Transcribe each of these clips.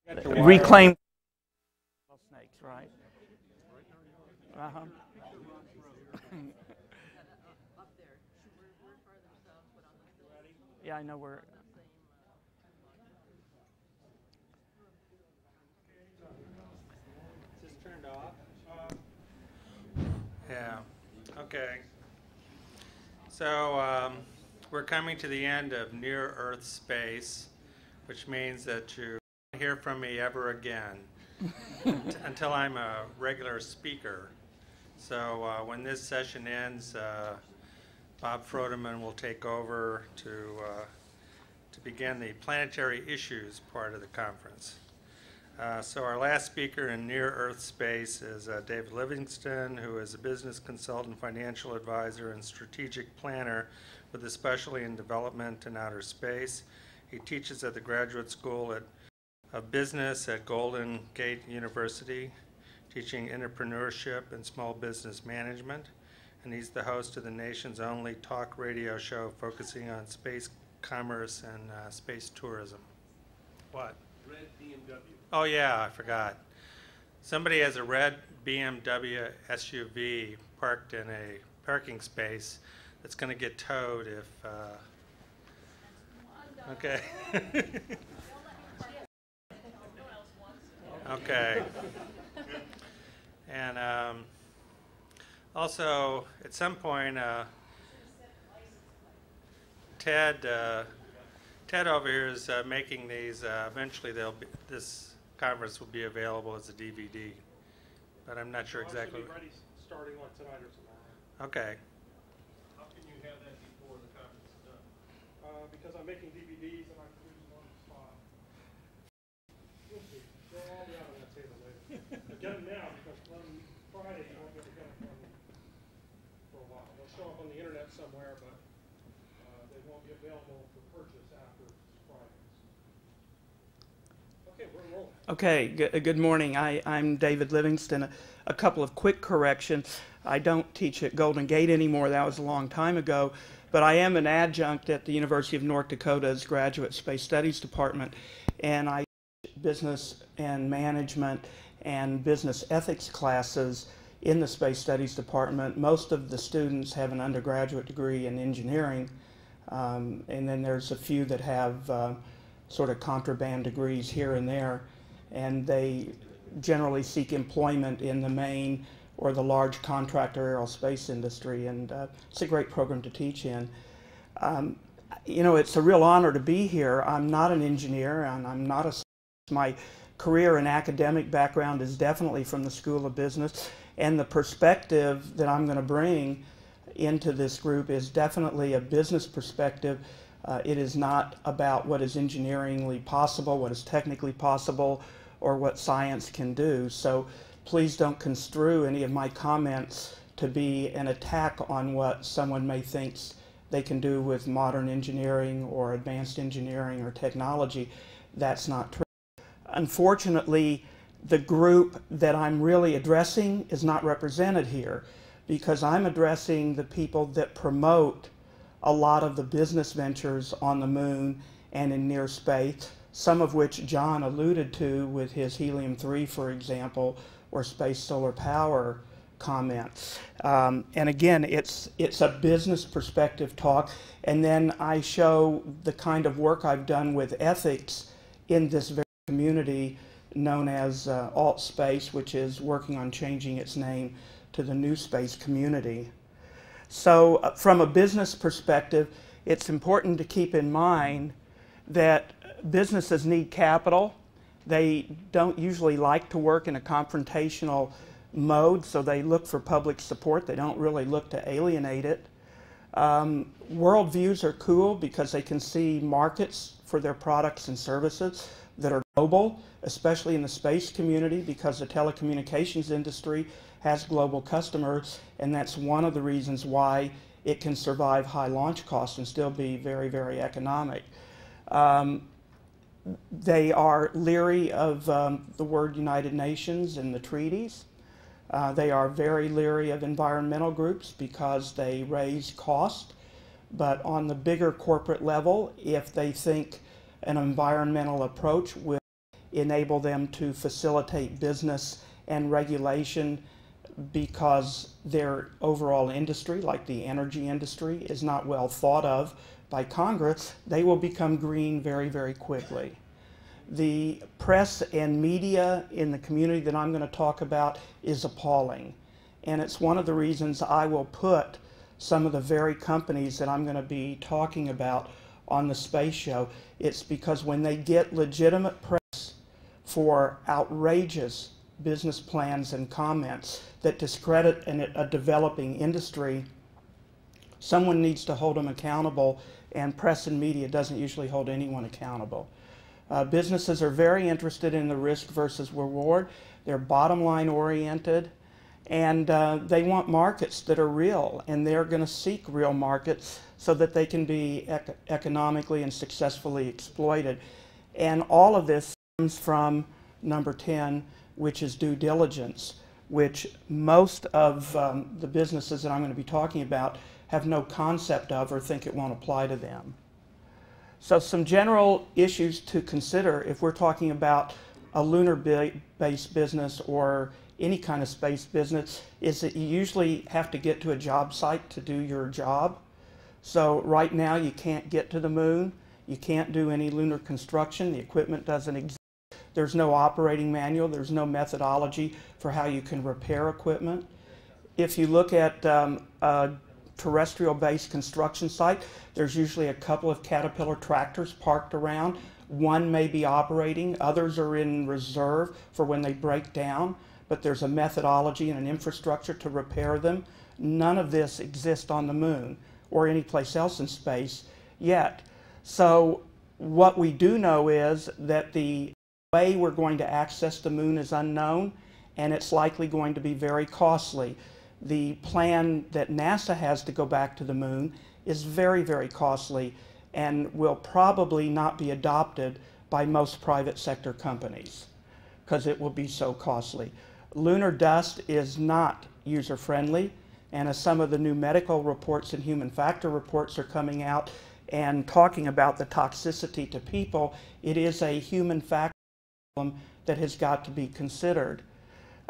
Reclaim snakes, right? Uh-huh. Yeah, I know where. Is this turned off? Yeah. Okay. So we're coming to the end of near Earth space, which means that you won't hear from me ever again until I'm a regular speaker. So when this session ends, Bob Frodeman will take over to begin the planetary issues part of the conference. So our last speaker in near Earth space is David Livingston, who is a business consultant, financial advisor, and strategic planner with a specialty in development and outer space. He teaches at the Graduate School of Business at Golden Gate University, teaching entrepreneurship and small business management. And he's the host of the nation's only talk radio show focusing on space commerce and space tourism. What? Red BMW. Oh yeah, I forgot. Somebody has a red BMW SUV parked in a parking space that's going to get towed if... okay. Okay. And also, at some point, Ted over here is making these. Eventually, this conference will be available as a DVD, but I'm not sure exactly. It should be ready starting on tonight or tomorrow. Okay. How can you have that before the conference is done? Because I'm making DVDs and I produce them on the spot. We'll see. They'll all be out on that table later. Get them now because on Friday you won't be able to get them from me for a while. They'll show up on the internet somewhere, but they won't be available for purchase after Friday. Okay, we're rolling. Okay, good morning. I'm David Livingston. A couple of quick corrections. I don't teach at Golden Gate anymore. That was a long time ago. But I am an adjunct at the University of North Dakota's Graduate Space Studies Department. And I teach business and management and business ethics classes in the Space Studies Department. Most of the students have an undergraduate degree in engineering. And then there's a few that have sort of contraband degrees here and there, and they generally seek employment in the main or the large contractor aerospace industry, and it's a great program to teach in. You know, it's a real honor to be here. I'm not an engineer, and I'm not a... My career and academic background is definitely from the School of Business, and the perspective that I'm going to bring into this group is definitely a business perspective. It is not about what is engineeringly possible, what is technically possible, or what science can do. So please don't construe any of my comments to be an attack on what someone may think they can do with modern engineering or advanced engineering or technology. That's not true. Unfortunately, the group that I'm really addressing is not represented here, because I'm addressing the people that promote a lot of the business ventures on the moon and in near space, some of which John alluded to with his helium-3, for example, or space solar power comments. And again, it's a business perspective talk, and then I show the kind of work I've done with ethics in this very community known as Alt Space, which is working on changing its name to the New Space Community. So from a business perspective, it's important to keep in mind that businesses need capital. They don't usually like to work in a confrontational mode, so they look for public support. They don't really look to alienate it. Worldviews are cool because they can see markets for their products and services that are global, especially in the space community, because the telecommunications industry has global customers, and that's one of the reasons why it can survive high launch costs and still be very, very economic. They are leery of the word United Nations and the treaties. They are very leery of environmental groups because they raise cost. But on the bigger corporate level, if they think an environmental approach will enable them to facilitate business and regulation because their overall industry, like the energy industry, is not well thought of by Congress, they will become green very, very quickly. The press and media in the community that I'm going to talk about is appalling. And it's one of the reasons I will put some of the very companies that I'm going to be talking about on the space show. It's because when they get legitimate press for outrageous business plans and comments that discredit a developing industry, someone needs to hold them accountable, and press and media doesn't usually hold anyone accountable. Businesses are very interested in the risk versus reward. They're bottom line oriented, and they want markets that are real, and they're going to seek real markets so that they can be economically and successfully exploited. And all of this comes from number 10, which is due diligence, which most of the businesses that I'm going to be talking about have no concept of or think it won't apply to them. So some general issues to consider if we're talking about a lunar-based business or any kind of space business is that you usually have to get to a job site to do your job. So right now you can't get to the moon, you can't do any lunar construction, the equipment doesn't exist, there's no operating manual, there's no methodology for how you can repair equipment. If you look at a terrestrial-based construction site, there's usually a couple of Caterpillar tractors parked around. One may be operating, others are in reserve for when they break down, but there's a methodology and an infrastructure to repair them. None of this exists on the moon or any place else in space yet. So what we do know is that the way we're going to access the moon is unknown, and it's likely going to be very costly. The plan that NASA has to go back to the moon is very, very costly and will probably not be adopted by most private sector companies because it will be so costly. Lunar dust is not user-friendly, and as some of the new medical reports and human factor reports are coming out and talking about the toxicity to people, it is a human factor problem that has got to be considered.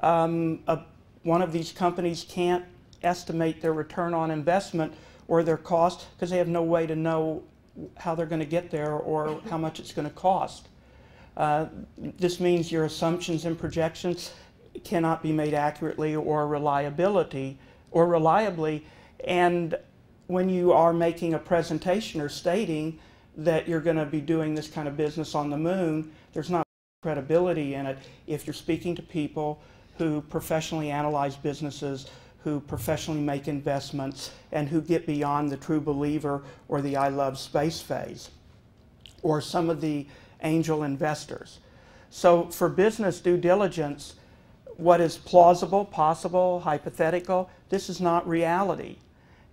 One of these companies can't estimate their return on investment or their cost because they have no way to know how they're going to get there or how much it's going to cost. This means your assumptions and projections cannot be made accurately or reliably. And when you are making a presentation or stating that you're going to be doing this kind of business on the moon, there's not credibility in it if you're speaking to people who professionally analyze businesses, who professionally make investments, and who get beyond the true believer or the I love space phase, or some of the angel investors. So for business due diligence, what is plausible, possible, hypothetical, this is not reality.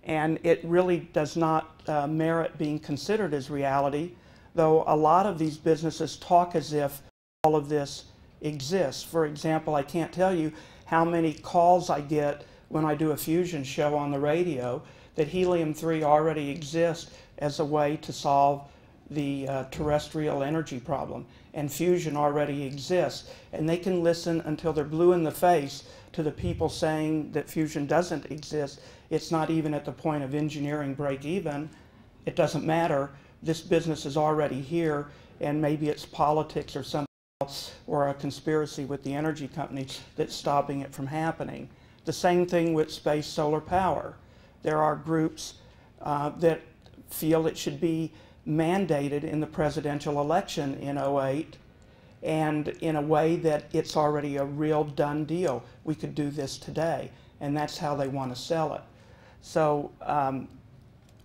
And it really does not merit being considered as reality, though a lot of these businesses talk as if all of this exists. For example, I can't tell you how many calls I get when I do a fusion show on the radio that helium-3 already exists as a way to solve the terrestrial energy problem, and fusion already exists. And they can listen until they're blue in the face to the people saying that fusion doesn't exist. It's not even at the point of engineering break even. It doesn't matter. This business is already here, and maybe it's politics or something or a conspiracy with the energy companies that's stopping it from happening. The same thing with space solar power. There are groups that feel it should be mandated in the presidential election in '08 and in a way that it's already a real done deal. We could do this today, and that's how they want to sell it. So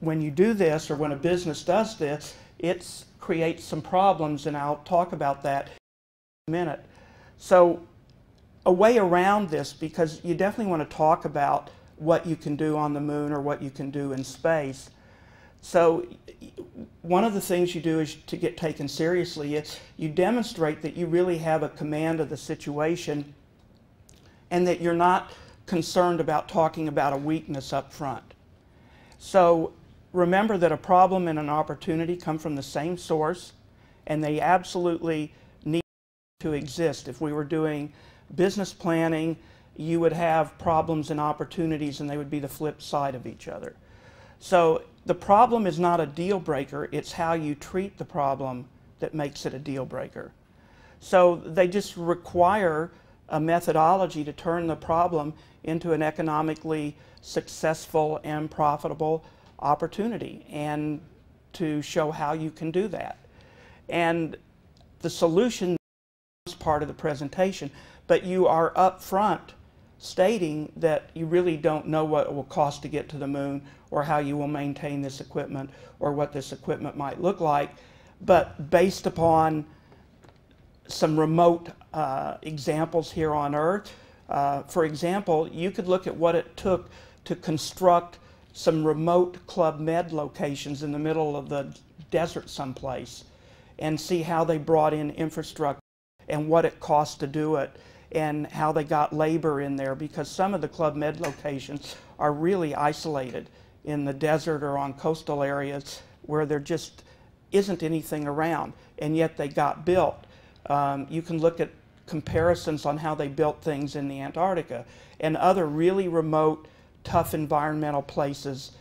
when you do this, or when a business does this, it creates some problems, and I'll talk about that minute. So a way around this, because you definitely want to talk about what you can do on the moon or what you can do in space. So one of the things you do is to get taken seriously, it's you demonstrate that you really have a command of the situation and that you're not concerned about talking about a weakness up front. So remember that a problem and an opportunity come from the same source, and they absolutely need to exist. If we were doing business planning, you would have problems and opportunities, and they would be the flip side of each other. So the problem is not a deal breaker, it's how you treat the problem that makes it a deal breaker. So they just require a methodology to turn the problem into an economically successful and profitable opportunity, and to show how you can do that. And the solution is part of the presentation, but you are upfront stating that you really don't know what it will cost to get to the moon, or how you will maintain this equipment, or what this equipment might look like, but based upon some remote examples here on Earth. For example, you could look at what it took to construct some remote Club Med locations in the middle of the desert someplace, and see how they brought in infrastructure and what it cost to do it, and how they got labor in there, because some of the Club Med locations are really isolated in the desert or on coastal areas where there just isn't anything around, and yet they got built. You can look at comparisons on how they built things in the Antarctica and other really remote, tough environmental places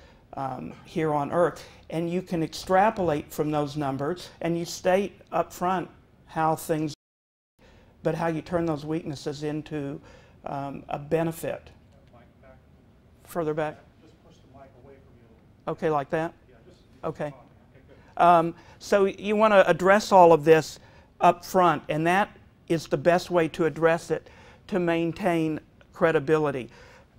here on Earth. And you can extrapolate from those numbers, and you state up front how things, but how you turn those weaknesses into a benefit. Further back? Just push the mic away from you. Okay, like that? Yeah, just Okay. good. So you want to address all of this up front, and that is the best way to address it to maintain credibility.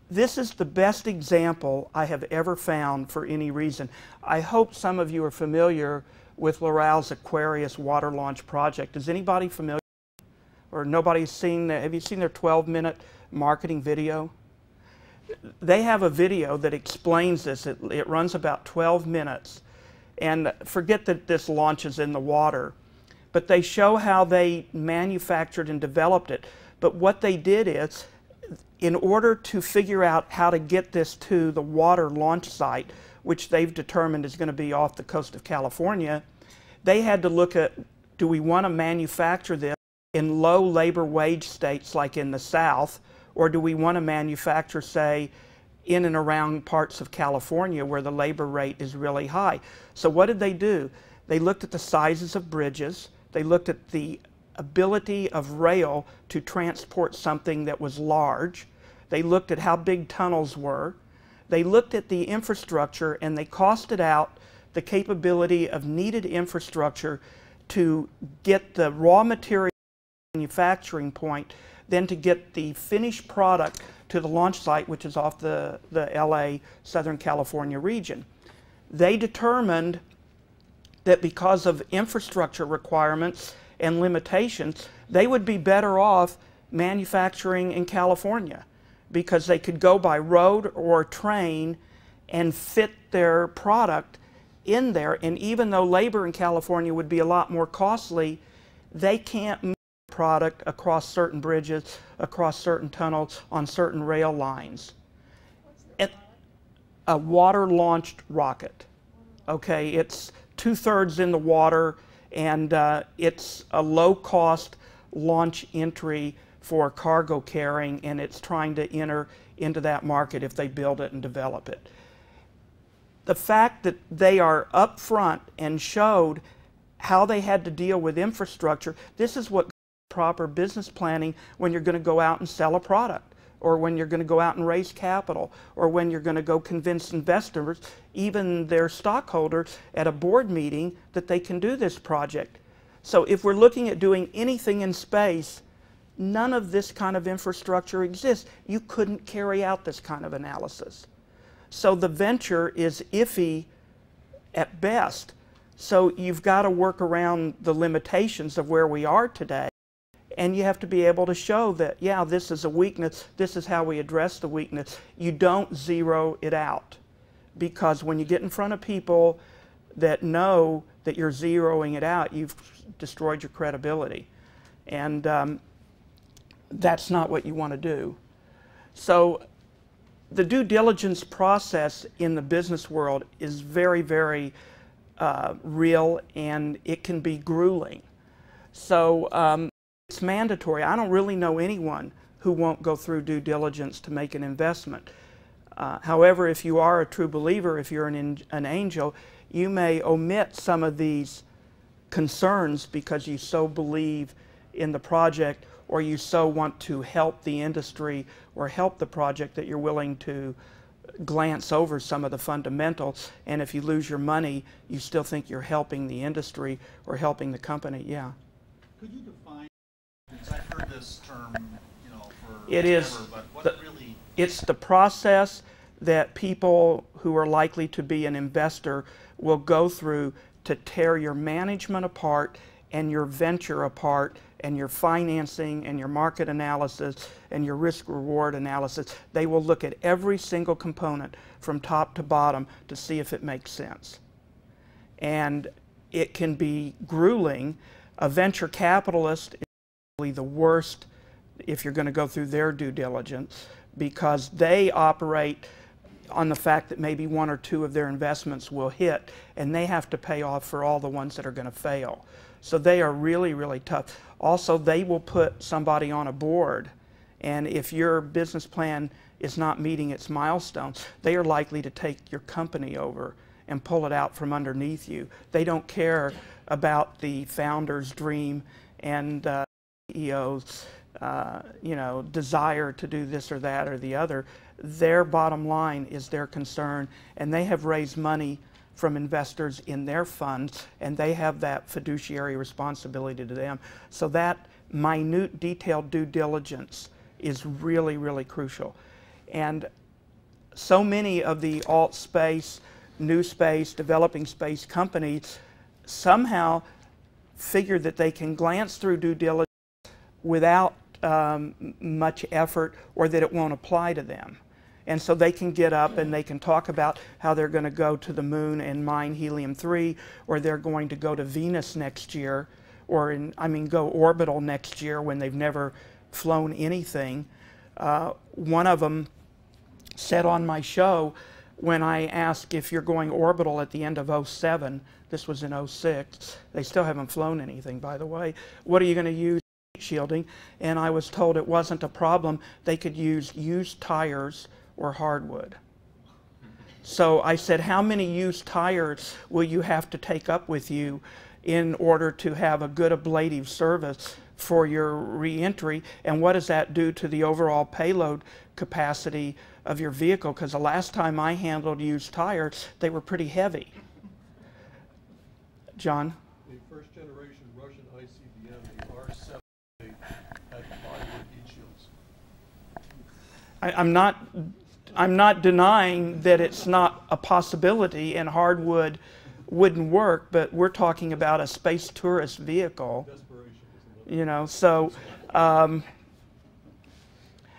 This is the best example I have ever found for any reason. I hope some of you are familiar with Loral's Aquarius water launch project. Is anybody familiar? Or nobody's seen that? Have you seen their 12-minute marketing video? They have a video that explains this. It runs about 12 minutes. And forget that this launches in the water, but they show how they manufactured and developed it. But what they did is, in order to figure out how to get this to the water launch site, which they've determined is going to be off the coast of California, they had to look at, do we want to manufacture this in low labor wage states like in the South, or do we want to manufacture, say, in and around parts of California where the labor rate is really high? So what did they do? They looked at the sizes of bridges, they looked at the ability of rail to transport something that was large, they looked at how big tunnels were, they looked at the infrastructure, and they costed out the capability of needed infrastructure to get the raw material manufacturing point, then to get the finished product to the launch site, which is off the LA, Southern California region. They determined that because of infrastructure requirements and limitations, they would be better off manufacturing in California, because they could go by road or train and fit their product in there. And even though labor in California would be a lot more costly, they can't move product across certain bridges, across certain tunnels, on certain rail lines. A water-launched rocket. Okay, it's 2/3 in the water, and it's a low-cost launch entry for cargo carrying, and it's trying to enter into that market if they build it and develop it. The fact that they are upfront and showed how they had to deal with infrastructure, this is what proper business planning when you're going to go out and sell a product, or when you're going to go out and raise capital, or when you're going to go convince investors, even their stockholders, at a board meeting that they can do this project. So if we're looking at doing anything in space, none of this kind of infrastructure exists. You couldn't carry out this kind of analysis. So the venture is iffy at best. So you've got to work around the limitations of where we are today. And you have to be able to show that, yeah, this is a weakness, this is how we address the weakness. You don't zero it out. Because when you get in front of people that know that you're zeroing it out, you've destroyed your credibility. And that's not what you want to do. So the due diligence process in the business world is very, very real, and it can be grueling. So it's it's mandatory. I don't really know anyone who won't go through due diligence to make an investment. However, if you are a true believer, if you're an angel, you may omit some of these concerns because you so believe in the project, or you so want to help the industry or help the project that you're willing to glance over some of the fundamentals. And if you lose your money, you still think you're helping the industry or helping the company. Yeah. Could you define, because I've heard this term, you know, for it is but what really... It's the process that people who are likely to be an investor will go through to tear your management apart and your venture apart and your financing and your market analysis and your risk-reward analysis. They will look at every single component from top to bottom to see if it makes sense. And it can be grueling. A venture capitalist is really the worst if you're going to go through their due diligence, because they operate on the fact that maybe one or two of their investments will hit, and they have to pay off for all the ones that are going to fail. So they are really, really tough. Also, they will put somebody on a board, and if your business plan is not meeting its milestones, they are likely to take your company over and pull it out from underneath you. They don't care about the founder's dream and CEO's desire to do this or that or the other. Their bottom line is their concern, and they have raised money from investors in their funds, and they have that fiduciary responsibility to them. So that minute, detailed due diligence is really, really crucial. And so many of the alt space, new space, developing space companies somehow figure that they can glance through due diligence without much effort, or that it won't apply to them. And so they can get up and they can talk about how they're going to go to the moon and mine helium-3, or they're going to go to Venus next year, or go orbital next year when they've never flown anything. One of them said on my show, when I asked if you're going orbital at the end of '07, this was in '06, they still haven't flown anything, by the way, what are you going to use shielding? And I was told it wasn't a problem. They could use used tires or hardwood. So I said, how many used tires will you have to take up with you in order to have a good ablative service for your re-entry, and what does that do to the overall payload capacity of your vehicle? Because the last time I handled used tires, they were pretty heavy. John? The first generation Russian ICBM, the R-7, had plywood heat shields. I'm not denying that it's not a possibility and hardwood wouldn't work, but we're talking about a space tourist vehicle. You know, so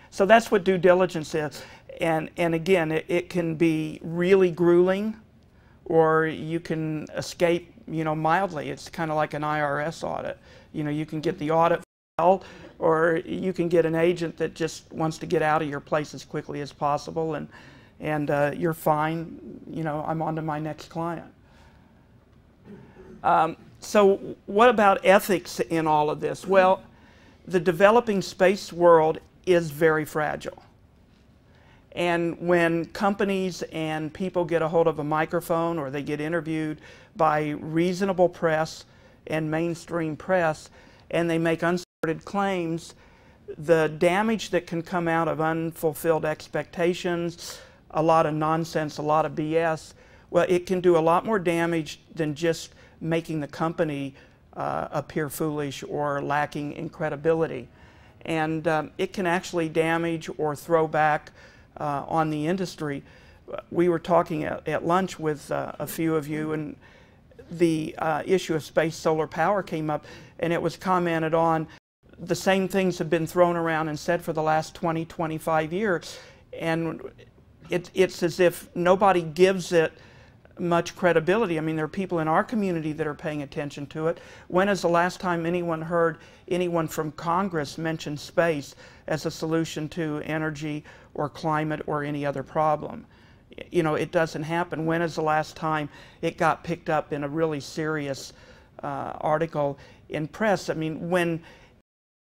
so that's what due diligence is. And again, it can be really grueling, or you can escape, mildly. It's kind of like an IRS audit. You can get the audit file, or you can get an agent that just wants to get out of your place as quickly as possible, and you're fine. I'm on to my next client. So what about ethics in all of this? Well, the developing space world is very fragile. And when companies and people get a hold of a microphone, or they get interviewed by reasonable press and mainstream press, and they make unsupported claims, the damage that can come out of unfulfilled expectations, a lot of nonsense, a lot of BS, well, it can do a lot more damage than just making the company appear foolish or lacking in credibility. And it can actually damage or throw back on the industry. We were talking at lunch with a few of you, and the issue of space solar power came up, and it was commented on. The same things have been thrown around and said for the last 20, 25 years, and it's as if nobody gives it much credibility. I mean, there are people in our community that are paying attention to it. When is the last time anyone heard anyone from Congress mention space as a solution to energy or climate or any other problem? It doesn't happen. When is the last time it got picked up in a really serious article in press? I mean, when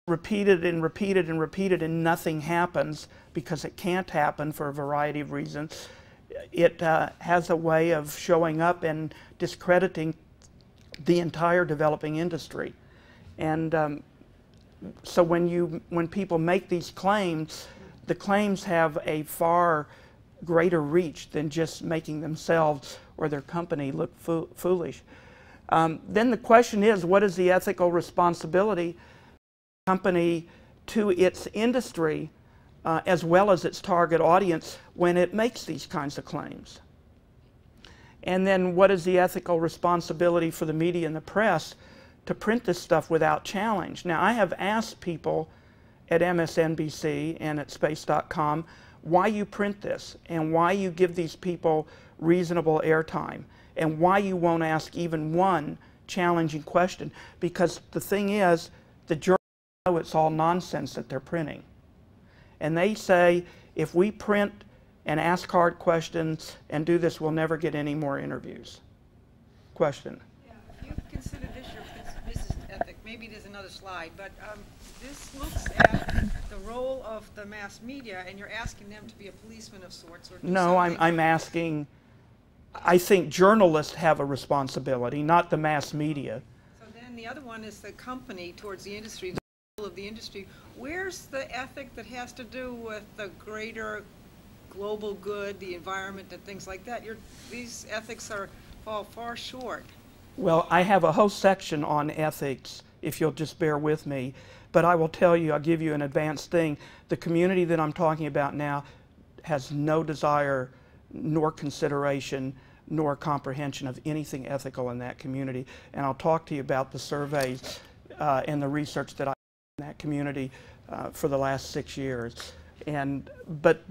repeated and repeated and repeated and nothing happens because it can't happen for a variety of reasons, it has a way of showing up and discrediting the entire developing industry. And so when people make these claims, the claims have a far greater reach than just making themselves or their company look foolish. Then the question is, what is the ethical responsibility of the company to its industry as well as its target audience when it makes these kinds of claims? And then what is the ethical responsibility for the media and the press to print this stuff without challenge? Now, I have asked people at MSNBC and at space.com why you print this and why you give these people reasonable airtime and why you won't ask even one challenging question, because the thing is, the journalists know it's all nonsense that they're printing. And they say, if we print and ask hard questions and do this, we'll never get any more interviews. Question? Yeah, if you consider this your business ethic, maybe there's another slide, but this looks at the role of the mass media, and you're asking them to be a policeman of sorts, or do No, something. I'm asking, I think journalists have a responsibility, not the mass media. So then the other one is the company towards the industry, the role of the industry. Where's the ethic that has to do with the greater global good, the environment, and things like that? These ethics fall far short. Well, I have a whole section on ethics, if you'll just bear with me. But I will tell you, I'll give you an advanced thing. The community that I'm talking about now has no desire, nor consideration, nor comprehension of anything ethical in that community. And I'll talk to you about the surveys and the research that I've done in that community for the last 6 years. But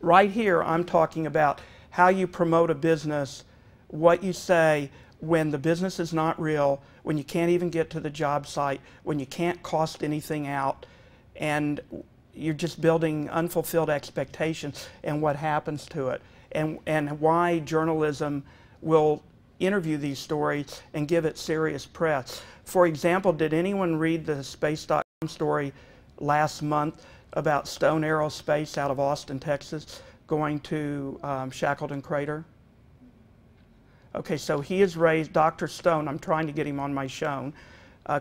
right here, I'm talking about how you promote a business, what you say when the business is not real, when you can't even get to the job site, when you can't cost anything out, and you're just building unfulfilled expectations, and what happens to it, and why journalism will interview these stories and give it serious press. For example, did anyone read the Space.com story last month about Stone Aerospace out of Austin, Texas, going to Shackleton Crater? Okay, so he has raised, Dr. Stone, I'm trying to get him on my show,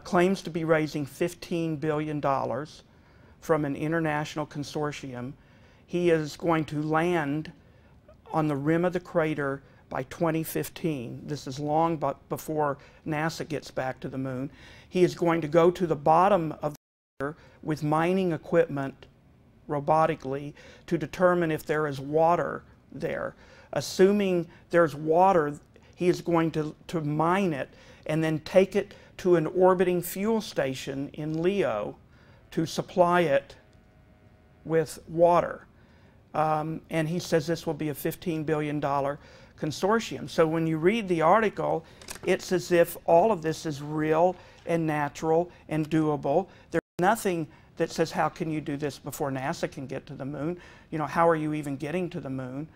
claims to be raising $15 billion from an international consortium. He is going to land on the rim of the crater by 2015. This is long before NASA gets back to the moon. He is going to go to the bottom of the crater with mining equipment robotically to determine if there is water there. Assuming there's water, he is going to mine it and then take it to an orbiting fuel station in Leo to supply it with water. And he says this will be a $15 billion consortium. So when you read the article, it's as if all of this is real and natural and doable. There's nothing that says, how can you do this before NASA can get to the moon? You know, how are you even getting to the moon?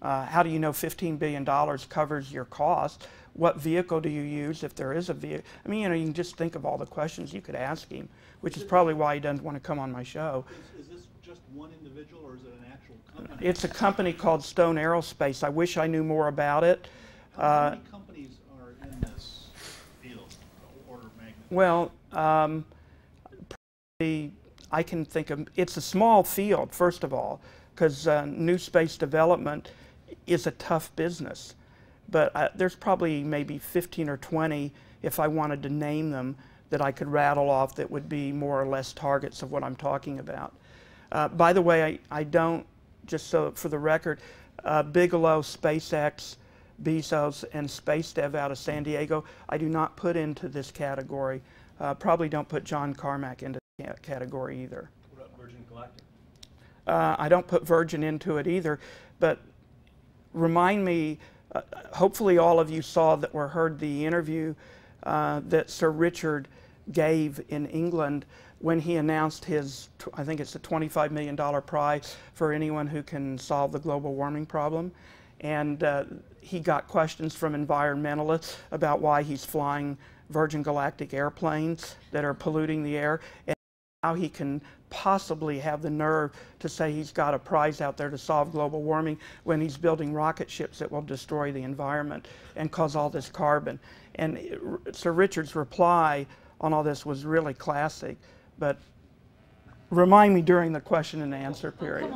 How do you know $15 billion covers your cost? What vehicle do you use if there is a vehicle? I mean, you know, you can just think of all the questions you could ask him, which is probably why he doesn't want to come on my show. Is this just one individual, or is it an actual company? It's a company called Stone Aerospace. I wish I knew more about it. How many companies are in this field, order of magnitude? Well, probably I can think of, it's a small field, first of all, because new space development is a tough business. But there's probably maybe 15 or 20, if I wanted to name them, that I could rattle off that would be more or less targets of what I'm talking about. By the way, I don't, just so for the record, Bigelow, SpaceX, Bezos, and Space Dev out of San Diego, I do not put into this category. Probably don't put John Carmack into that category either. What about Virgin Galactic? I don't put Virgin into it either, but remind me, hopefully all of you saw that or heard the interview that Sir Richard gave in England when he announced his, I think it's a $25 million prize for anyone who can solve the global warming problem. And he got questions from environmentalists about why he's flying Virgin Galactic airplanes that are polluting the air. And how he can possibly have the nerve to say he's got a prize out there to solve global warming when he's building rocket ships that will destroy the environment and cause all this carbon. And Sir Richard's reply on all this was really classic, but remind me during the question and answer period.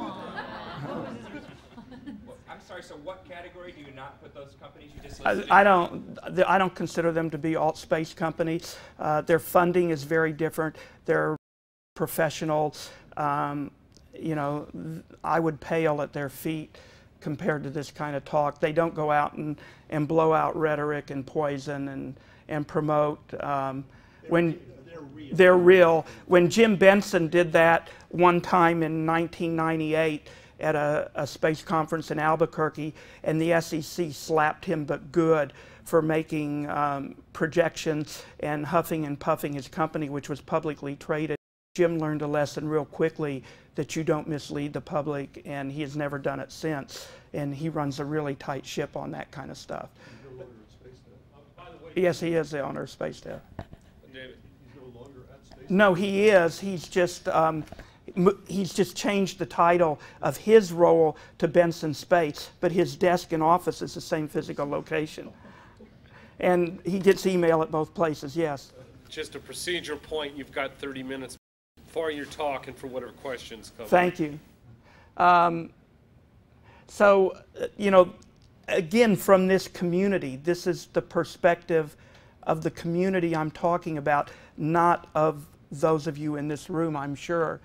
I'm sorry, so what category do you not put those companies you just listed? I don't consider them to be alt space companies. Their funding is very different. They're professional. You know, I would pale at their feet compared to this kind of talk. They don't go out and blow out rhetoric and poison and promote. They're real. When Jim Benson did that one time in 1998 at a space conference in Albuquerque, and the SEC slapped him but good for making projections and huffing and puffing his company, which was publicly traded. Jim learned a lesson real quickly that you don't mislead the public, and he has never done it since. And he runs a really tight ship on that kind of stuff. Yes, he is the owner of Space Dev. No, he is. He's just changed the title of his role to Benson Space, but his desk and office is the same physical location. And he gets email at both places, yes. Just a procedural point, you've got 30 minutes for your talk and for whatever questions come. Thank you. So, you know, again, from this community, this is the perspective of the community I'm talking about, not of those of you in this room, I'm sure.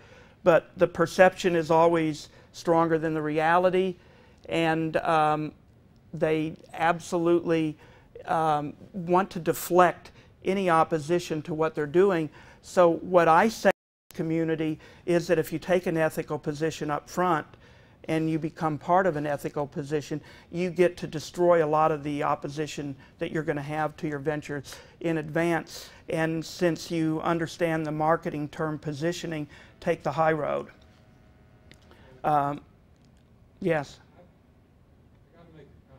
But the perception is always stronger than the reality, and they absolutely want to deflect any opposition to what they're doing. So what I say to the community is that if you take an ethical position up front and you become part of an ethical position, you get to destroy a lot of the opposition that you're going to have to your ventures in advance. And since you understand the marketing term positioning, take the high road. Yes? I got to make a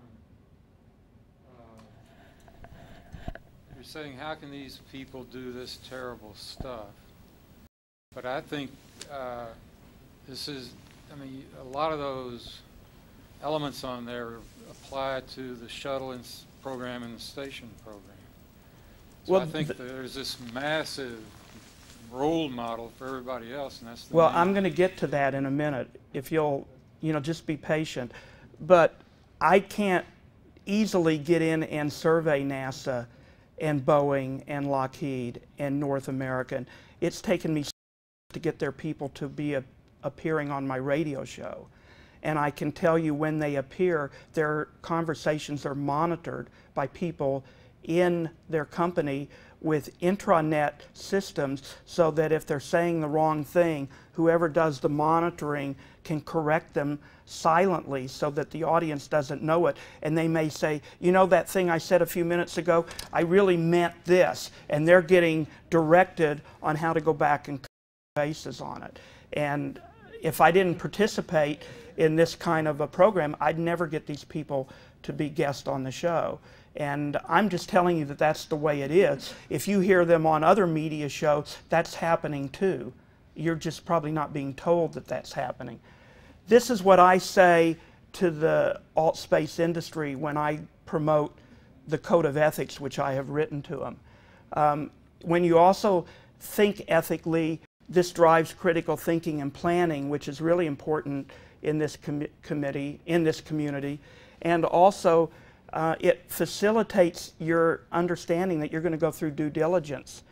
comment. You're saying, how can these people do this terrible stuff? But I think this is, I mean, a lot of those elements on there apply to the shuttle program and the station program. So well, I think there's this massive role model for everybody else, and that's the well, I'm going to get to that in a minute, if you'll, you know, just be patient. But I can't easily get in and survey NASA and Boeing and Lockheed and North American. It's taken me to get their people to be appearing on my radio show. And I can tell you when they appear, their conversations are monitored by people in their company with intranet systems, so that if they're saying the wrong thing, whoever does the monitoring can correct them silently so that the audience doesn't know it. And they may say, you know, that thing I said a few minutes ago, I really meant this. And they're getting directed on how to go back and cut bases on it. And if I didn't participate in this kind of a program, I'd never get these people to be guests on the show. And I'm just telling you that that's the way it is. If you hear them on other media shows, that's happening too. You're just probably not being told that that's happening. This is what I say to the alt space industry when I promote the code of ethics, which I have written to them. When you also think ethically, this drives critical thinking and planning, which is really important in this community. And also, it facilitates your understanding that you're going to go through due diligence.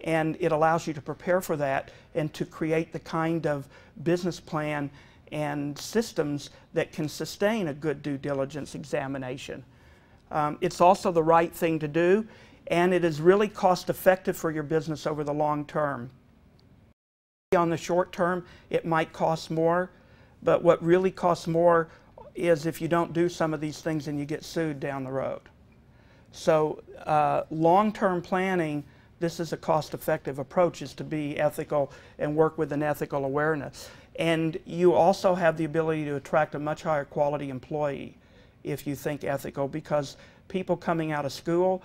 And it allows you to prepare for that and to create the kind of business plan and systems that can sustain a good due diligence examination. It's also the right thing to do, and it is really cost effective for your business over the long term. On the short term, it might cost more, but what really costs more is if you don't do some of these things and you get sued down the road. So long-term planning, this is a cost-effective approach, is to be ethical and work with an ethical awareness. And you also have the ability to attract a much higher quality employee if you think ethical, because people coming out of school,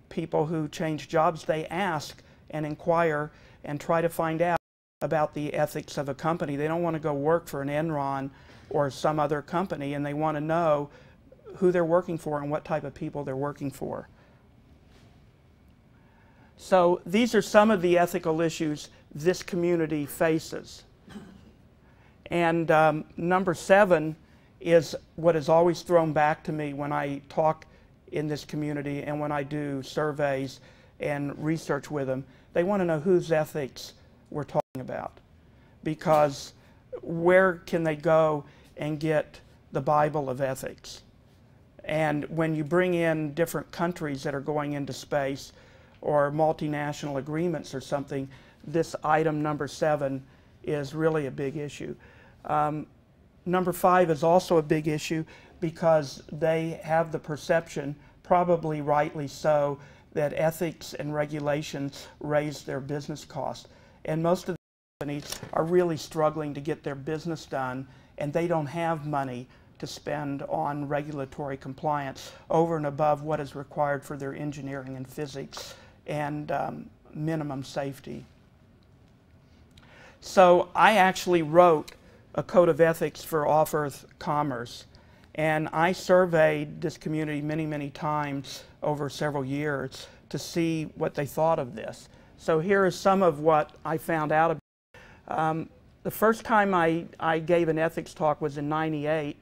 people who change jobs, they ask and inquire and try to find out about the ethics of a company. They don't want to go work for an Enron or some other company, and they want to know who they're working for and what type of people they're working for. So these are some of the ethical issues this community faces. And number 7 is what is always thrown back to me when I talk in this community and when I do surveys and research with them. They want to know whose ethics we're talking about, because where can they go and get the Bible of ethics? And when you bring in different countries that are going into space or multinational agreements or something, this item number 7 is really a big issue. Number 5 is also a big issue because they have the perception, probably rightly so, that ethics and regulations raise their business costs. And most of the companies are really struggling to get their business done, and they don't have money to spend on regulatory compliance over and above what is required for their engineering and physics and minimum safety. So I actually wrote a code of ethics for off-Earth commerce, and I surveyed this community many, many times over several years to see what they thought of this. So here is some of what I found out about. The first time I gave an ethics talk was in '98,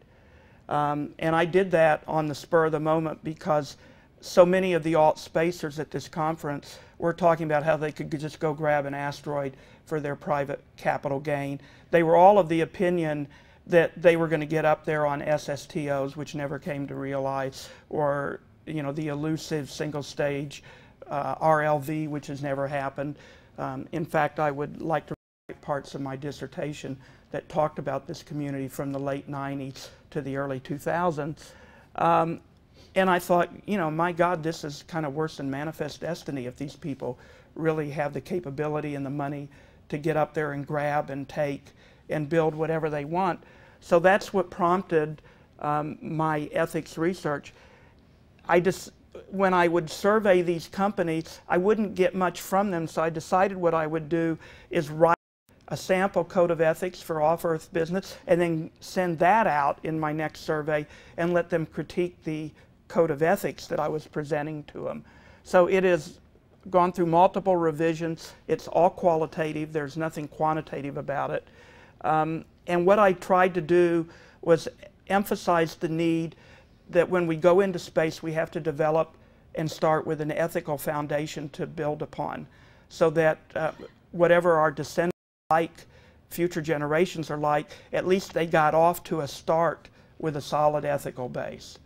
and I did that on the spur of the moment because so many of the alt-spacers at this conference were talking about how they could just go grab an asteroid for their private capital gain. They were all of the opinion that they were going to get up there on SSTOs, which never came to realize, or the elusive single-stage RLV, which has never happened. In fact, I would like to write parts of my dissertation that talked about this community from the late '90s to the early 2000s. And I thought, my God, this is kind of worse than manifest destiny if these people really have the capability and the money to get up there and grab and take and build whatever they want. So that's what prompted my ethics research. When I would survey these companies, I wouldn't get much from them, so I decided what I would do is write a sample code of ethics for off-Earth business and then send that out in my next survey and let them critique the code of ethics that I was presenting to them. So it has gone through multiple revisions. It's all qualitative. There's nothing quantitative about it. And what I tried to do was emphasize the need that when we go into space, we have to develop and start with an ethical foundation to build upon, so that whatever our descendants are like, future generations are like, at least they got off to a start with a solid ethical base.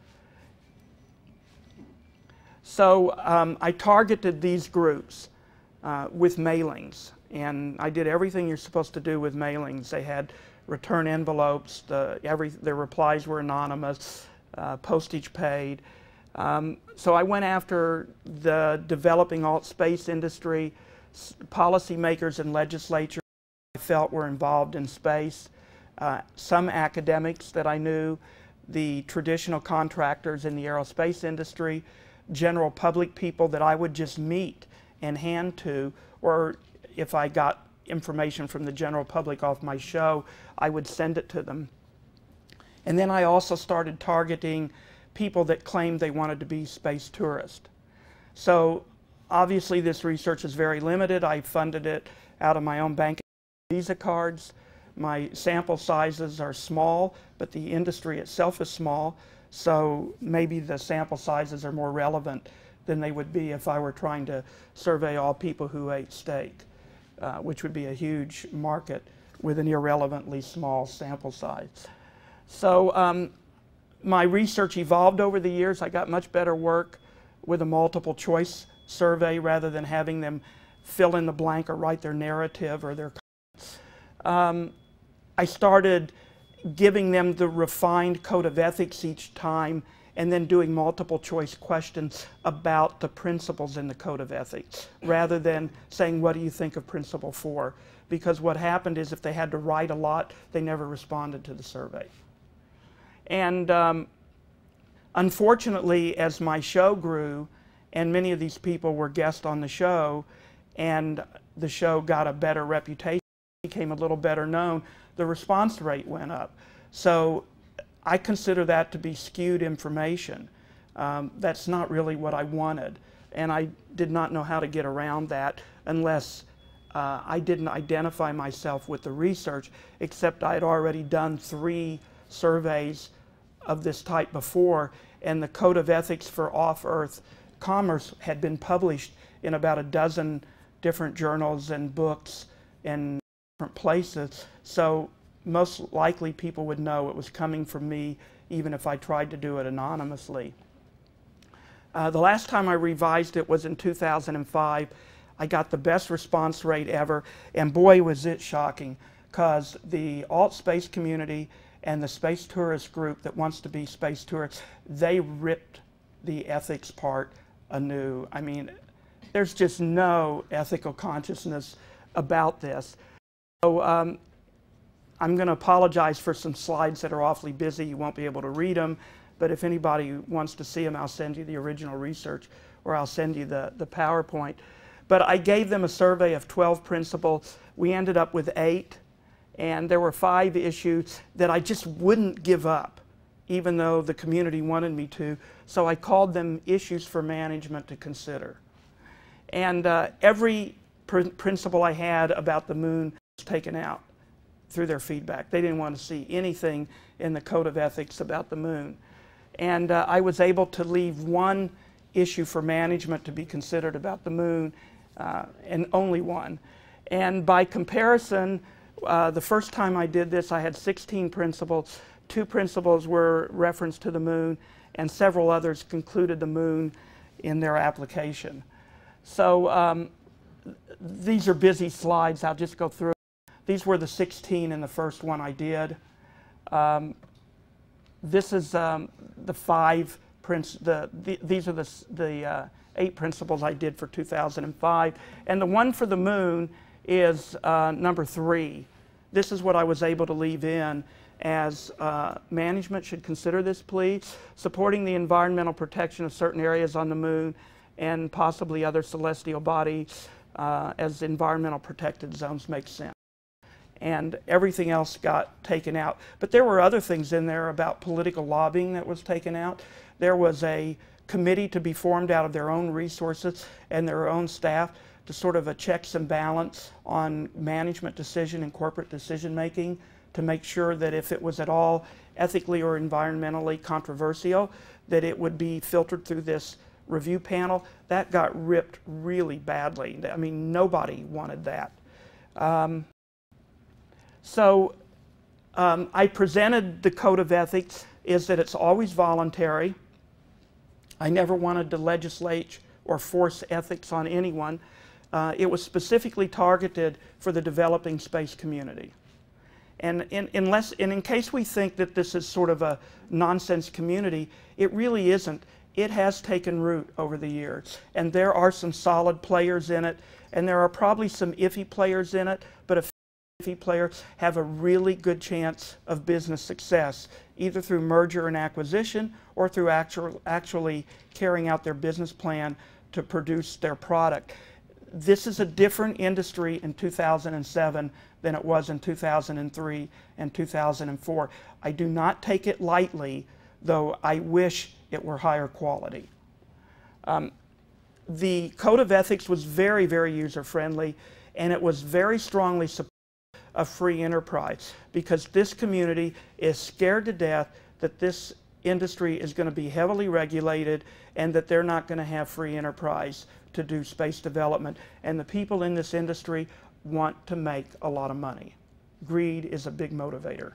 So I targeted these groups with mailings, and I did everything you're supposed to do with mailings. They had return envelopes, their replies were anonymous, postage paid. So I went after the developing alt-space industry, policymakers and legislatures I felt were involved in space, some academics that I knew, the traditional contractors in the aerospace industry, general public people that I would just meet and hand to, or if I got information from the general public off my show, I would send it to them. And then I also started targeting people that claimed they wanted to be space tourists. So obviously this research is very limited. I funded it out of my own bank Visa cards. My sample sizes are small, but the industry itself is small, so maybe the sample sizes are more relevant than they would be if I were trying to survey all people who ate steak, which would be a huge market with an irrelevantly small sample size. So my research evolved over the years. I got much better work with a multiple choice survey rather than having them fill in the blank or write their narrative or their comments. I started giving them the refined code of ethics each time and then doing multiple choice questions about the principles in the code of ethics rather than saying, what do you think of principle 4? Because what happened is if they had to write a lot, they never responded to the survey. And unfortunately, as my show grew, and many of these people were guests on the show, and the show got a better reputation, became a little better known, the response rate went up. So I consider that to be skewed information. That's not really what I wanted. And I did not know how to get around that unless I didn't identify myself with the research, except I had already done 3 surveys of this type before, and the Code of Ethics for Off-Earth Commerce had been published in about a dozen different journals and books in different places. So most likely people would know it was coming from me, even if I tried to do it anonymously. The last time I revised it was in 2005. I got the best response rate ever, and boy was it shocking, because the alt space community and the space tourist group that wants to be space tourists, they ripped the ethics part anew. I mean, there's just no ethical consciousness about this. So I'm going to apologize for some slides that are awfully busy. You won't be able to read them, but if anybody wants to see them, I'll send you the original research, or I'll send you the PowerPoint. But I gave them a survey of 12 principles. We ended up with 8, and there were 5 issues that I just wouldn't give up, even though the community wanted me to. So I called them issues for management to consider. And every principle I had about the moon was taken out through their feedback. They didn't want to see anything in the Code of Ethics about the moon. And I was able to leave 1 issue for management to be considered about the moon, and only 1. And by comparison, the first time I did this, I had 16 principles. 2 principles were reference to the moon, and several others concluded the moon in their application. So these are busy slides. I'll just go through. These were the 16 in the first one I did. This is the 5 these are the 8 principles I did for 2005. And the one for the moon is number 3. This is what I was able to leave in as management should consider this plea, supporting the environmental protection of certain areas on the moon and possibly other celestial bodies as environmental protected zones make sense. And everything else got taken out. But there were other things in there about political lobbying that was taken out. There was a committee to be formed out of their own resources and their own staff to sort of a checks and balance on management decision and corporate decision making, to make sure that if it was at all ethically or environmentally controversial, that it would be filtered through this review panel. That got ripped really badly. I mean, nobody wanted that. I presented the Code of Ethics is that it's always voluntary. I never wanted to legislate or force ethics on anyone. It was specifically targeted for the developing space community. And in case we think that this is sort of a nonsense community, it really isn't. It has taken root over the years, and there are some solid players in it, and there are probably some iffy players in it, but if iffy players have a really good chance of business success, either through merger and acquisition or through actually carrying out their business plan to produce their product. This is a different industry in 2007 than it was in 2003 and 2004. I do not take it lightly, though I wish it were higher quality. The Code of Ethics was very, very user-friendly, and it was very strongly supportive of free enterprise, because this community is scared to death that this industry is going to be heavily regulated and that they're not going to have free enterprise to do space development. And the people in this industry want to make a lot of money. Greed is a big motivator.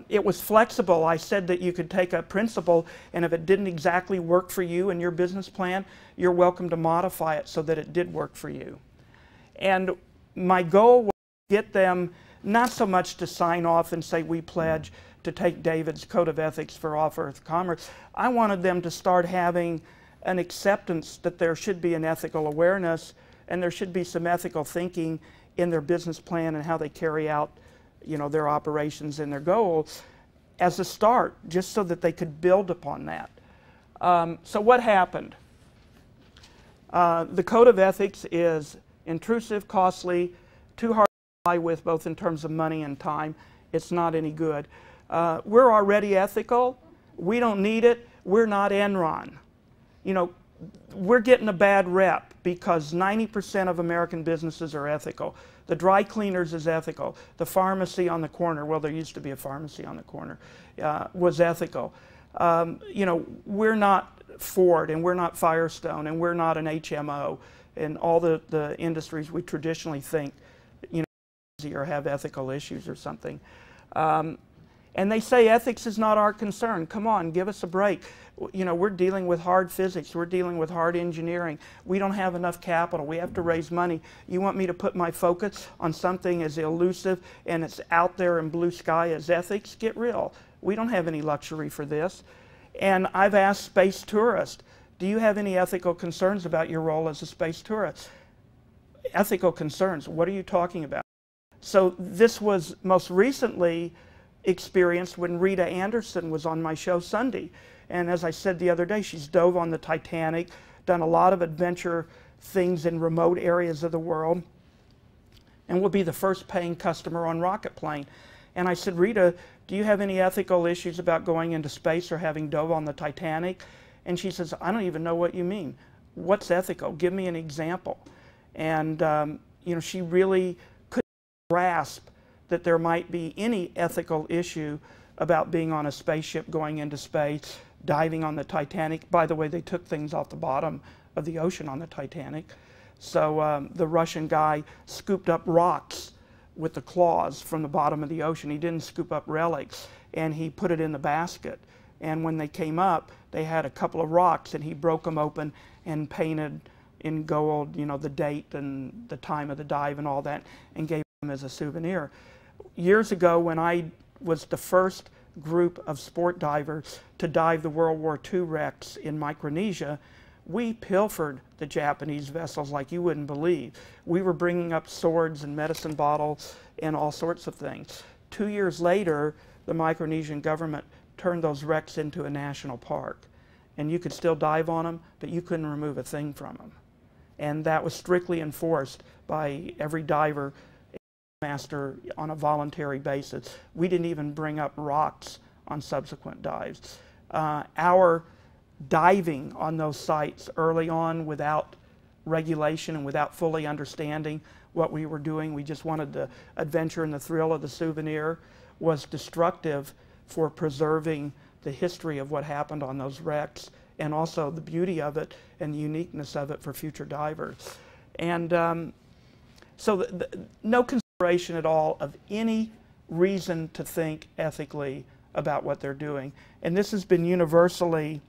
It was flexible. I said that you could take a principle, and if it didn't exactly work for you in your business plan, you're welcome to modify it so that it did work for you. And my goal was to get them not so much to sign off and say, we pledge to take David's Code of Ethics for Off-Earth Commerce. I wanted them to start having an acceptance that there should be an ethical awareness and there should be some ethical thinking in their business plan and how they carry out, you know, their operations and their goals as a start, just so that they could build upon that. So what happened? The Code of Ethics is intrusive, costly, too hard with, both in terms of money and time. It's not any good. We're already ethical. We don't need it. We're not Enron. You know, we're getting a bad rep because 90% of American businesses are ethical. The dry cleaners is ethical. The pharmacy on the corner, well, there used to be a pharmacy on the corner, was ethical. You know, we're not Ford, and we're not Firestone, and we're not an HMO, and all the industries we traditionally think, you know, or have ethical issues or something. And they say ethics is not our concern. Come on, give us a break. You know, we're dealing with hard physics. We're dealing with hard engineering. We don't have enough capital. We have to raise money. You want me to put my focus on something as elusive and it's out there in blue sky as ethics? Get real. We don't have any luxury for this. And I've asked space tourists, do you have any ethical concerns about your role as a space tourist? Ethical concerns, what are you talking about? So this was most recently experienced when Rita Anderson was on my show Sunday. And as I said the other day, she's dove on the Titanic, done a lot of adventure things in remote areas of the world, and will be the first paying customer on Rocket Plane. And I said, Rita, do you have any ethical issues about going into space or having dove on the Titanic? And she says, I don't even know what you mean. What's ethical? Give me an example. And you know, she really couldn't grasp that there might be any ethical issue about being on a spaceship going into space, diving on the Titanic. By the way, they took things off the bottom of the ocean on the Titanic. So the Russian guy scooped up rocks with the claws from the bottom of the ocean. He didn't scoop up relics, and he put it in the basket. And when they came up, they had a couple of rocks, and he broke them open and painted in gold, you know, the date and the time of the dive and all that, and gave them as a souvenir. Years ago, when I was the first group of sport divers to dive the World War II wrecks in Micronesia, we pilfered the Japanese vessels like you wouldn't believe. We were bringing up swords and medicine bottles and all sorts of things. 2 years later, the Micronesian government turned those wrecks into a national park. And you could still dive on them, but you couldn't remove a thing from them. And that was strictly enforced by every diver master on a voluntary basis. We didn't even bring up rocks on subsequent dives. Our diving on those sites early on without regulation and without fully understanding what we were doing, we just wanted the adventure and the thrill of the souvenir, was destructive for preserving the history of what happened on those wrecks and also the beauty of it and the uniqueness of it for future divers. And so no consideration at all of any reason to think ethically about what they're doing. And this has been universally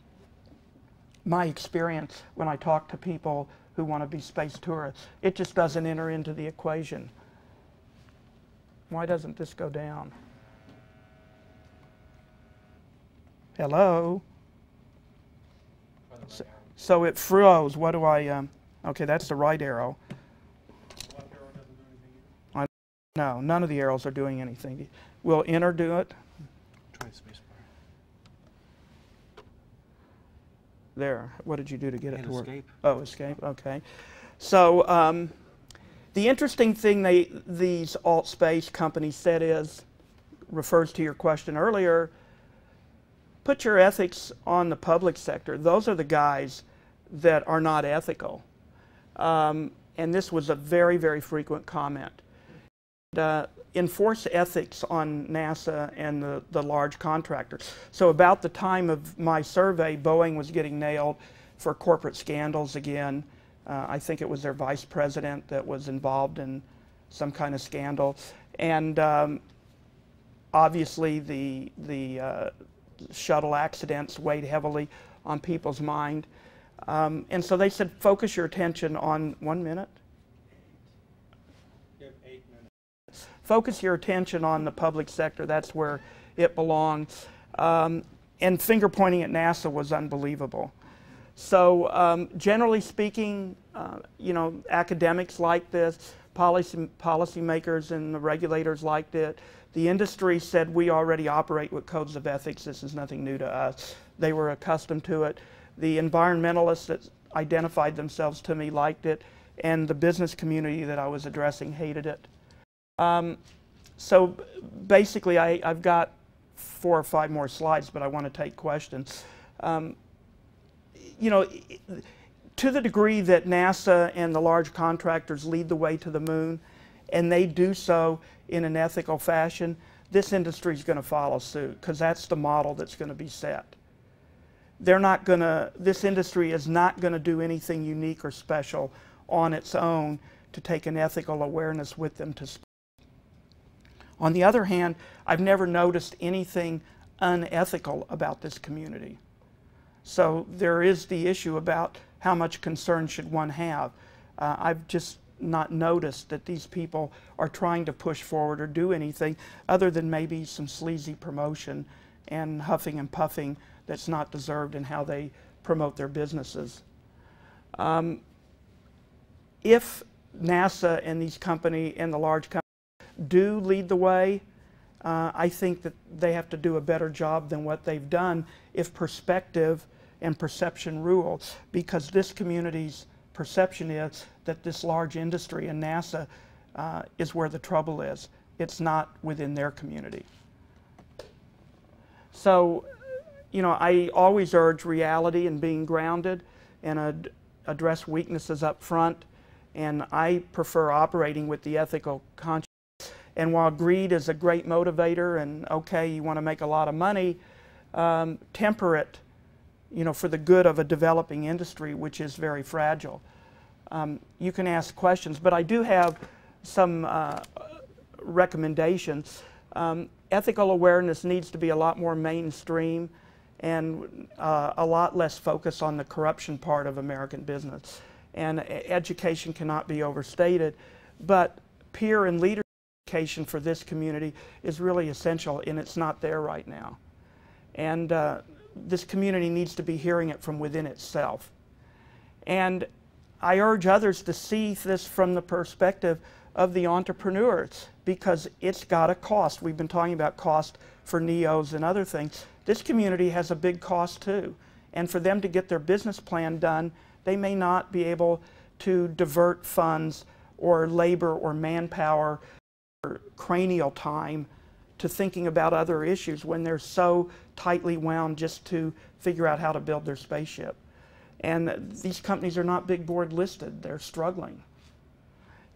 my experience when I talk to people who want to be space tourists. It just doesn't enter into the equation. Why doesn't this go down? Hello? So it froze. What do I, okay, that's the right arrow. No, none of the arrows are doing anything. Will enter do it? Try spacebar. There. What did you do to get it to work? Escape. Oh, escape. Okay. So the interesting thing these alt space companies said is, refers to your question earlier, put your ethics on the public sector. Those are the guys that are not ethical. And this was a very, very frequent comment. Enforce ethics on NASA and the large contractors. So about the time of my survey, Boeing was getting nailed for corporate scandals again. I think it was their vice president that was involved in some kind of scandal. And obviously the shuttle accidents weighed heavily on people's mind. And so they said, focus your attention on 1 minute. You have 8 minutes. Focus your attention on the public sector. That's where it belongs. And finger pointing at NASA was unbelievable. So generally speaking, you know, academics like this, policymakers and the regulators liked it. The industry said we already operate with codes of ethics. This is nothing new to us. They were accustomed to it. The environmentalists that identified themselves to me liked it, and the business community that I was addressing hated it. So basically, I've got 4 or 5 more slides, but I want to take questions. You know, to the degree that NASA and the large contractors lead the way to the moon, and they do so in an ethical fashion, this industry is going to follow suit, because that's the model that's going to be set. They're not going to, this industry is not going to do anything unique or special on its own to take an ethical awareness with them to space. On the other hand, I've never noticed anything unethical about this community. So there is the issue about how much concern should one have. I've just not noticed that these people are trying to push forward or do anything other than maybe some sleazy promotion and huffing and puffing that's not deserved in how they promote their businesses. If NASA and these companies and the large companies do lead the way, I think that they have to do a better job than what they've done if perspective and perception rule, because this community's perception is that this large industry and NASA is where the trouble is. It's not within their community. So, you know, I always urge reality and being grounded and address weaknesses up front, and I prefer operating with the ethical conscience. And while greed is a great motivator and okay, you want to make a lot of money, temper it, you know, for the good of a developing industry, which is very fragile. You can ask questions, but I do have some recommendations. Ethical awareness needs to be a lot more mainstream and a lot less focus on the corruption part of American business. And education cannot be overstated, but peer and leadership education for this community is really essential, and it's not there right now. And this community needs to be hearing it from within itself. And I urge others to see this from the perspective of the entrepreneurs, because it's got a cost. We've been talking about cost for NEOs and other things. This community has a big cost too. And for them to get their business plan done, they may not be able to divert funds or labor or manpower or cranial time to thinking about other issues when they're so tightly wound just to figure out how to build their spaceship. And these companies are not big board listed. They're struggling.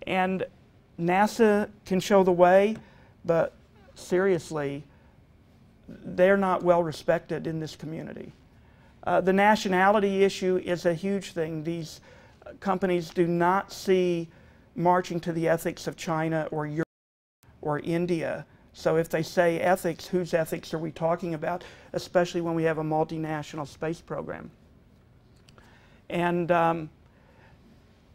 And NASA can show the way, but seriously, they're not well respected in this community. The nationality issue is a huge thing. These companies do not see marching to the ethics of China or Europe or India. So if they say ethics, whose ethics are we talking about, especially when we have a multinational space program? And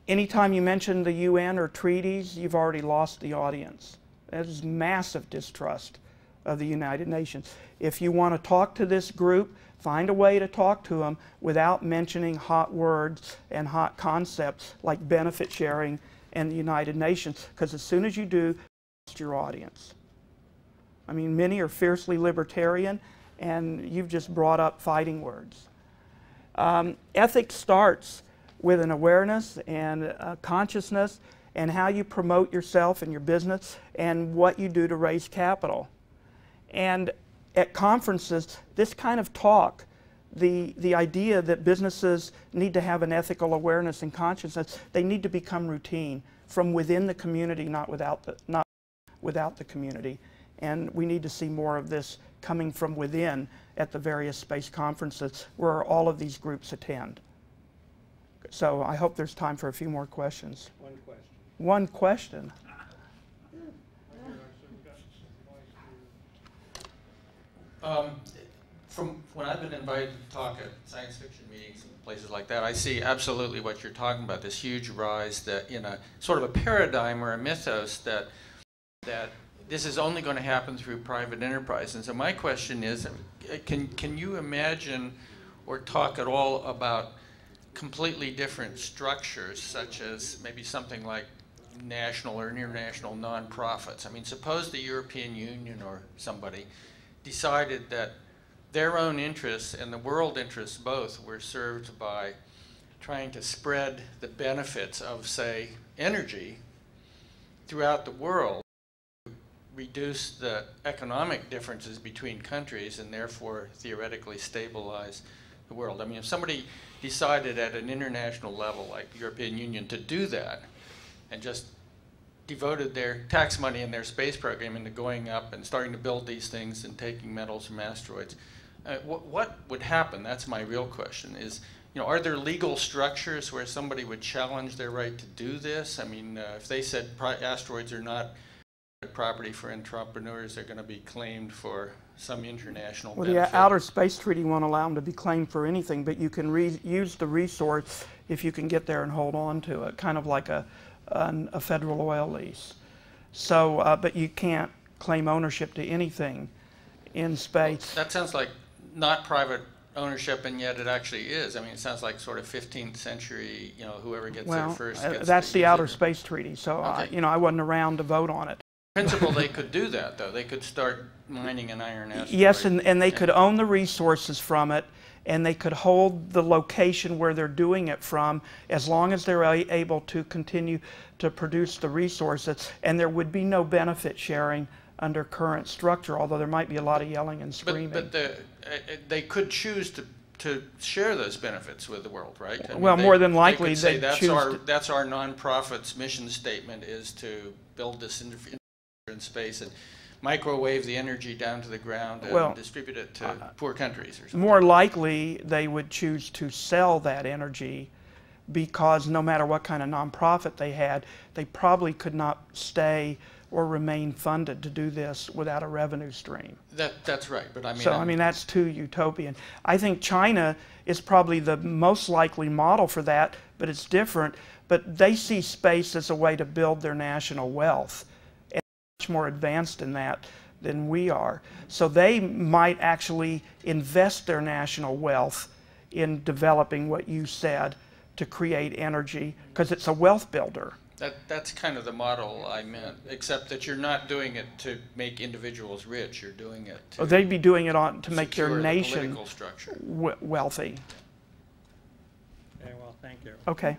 anytime you mention the UN or treaties, you've already lost the audience. There's massive distrust of the United Nations. If you want to talk to this group, find a way to talk to them without mentioning hot words and hot concepts like benefit sharing and the United Nations, because as soon as you do, you lost your audience. I mean, many are fiercely libertarian, and you've just brought up fighting words. Ethics starts with an awareness and a consciousness and how you promote yourself and your business and what you do to raise capital. And at conferences, this kind of talk, the idea that businesses need to have an ethical awareness and consciousness, they need to become routine from within the community, not without the community. And we need to see more of this coming from within at the various space conferences where all of these groups attend. So I hope there's time for a few more questions. One question. One question. From when I've been invited to talk at science fiction meetings and places like that, I see absolutely what you're talking about, this huge rise that in a sort of a paradigm or a mythos that this is only going to happen through private enterprise. And so my question is, can you imagine or talk at all about completely different structures, such as maybe something like national or international nonprofits? I mean, suppose the European Union or somebody decided that their own interests and the world interests both were served by trying to spread the benefits of, say, energy throughout the world. reduce the economic differences between countries and therefore theoretically stabilize the world. I mean, if somebody decided at an international level, like the European Union, to do that and just devoted their tax money and their space program into going up and starting to build these things and taking metals from asteroids, what would happen? That's my real question. Is, you know, are there legal structures where somebody would challenge their right to do this? I mean, if they said asteroids are not property for entrepreneurs, they're going to be claimed for some international benefit. Well, the Outer Space Treaty won't allow them to be claimed for anything, but you can use the resource if you can get there and hold on to it, kind of like a federal oil lease. So, but you can't claim ownership to anything in space. Well, that sounds like not private ownership, and yet it actually is. I mean, it sounds like sort of 15th century, you know, whoever gets there first gets that's the Outer it. Space Treaty, so okay. you know, I wasn't around to vote on it. In principle, they could do that, though. They could start mining an iron asteroid. Yes, and they could own the resources from it, and they could hold the location where they're doing it from as long as they're able to continue to produce the resources, and there would be no benefit sharing under current structure, although there might be a lot of yelling and screaming. But they could choose to share those benefits with the world, right? I mean, well, more than likely they could say they'd choose that's our nonprofit's mission statement, is to build this infrastructure in space and microwave the energy down to the ground and distribute it to poor countries or something. More likely they would choose to sell that energy, because no matter what kind of nonprofit they had, they probably could not stay or remain funded to do this without a revenue stream. That's right, but I mean... So, I mean, that's too utopian. I think China is probably the most likely model for that, but it's different. But they see space as a way to build their national wealth, and much more advanced in that than we are. So they might actually invest their national wealth in developing what you said, to create energy, because it's a wealth builder. That's kind of the model I meant, except that you're not doing it to make individuals rich. You're doing it to they'd be doing it to make their nation political structure. wealthy. Okay, well, thank you. Okay.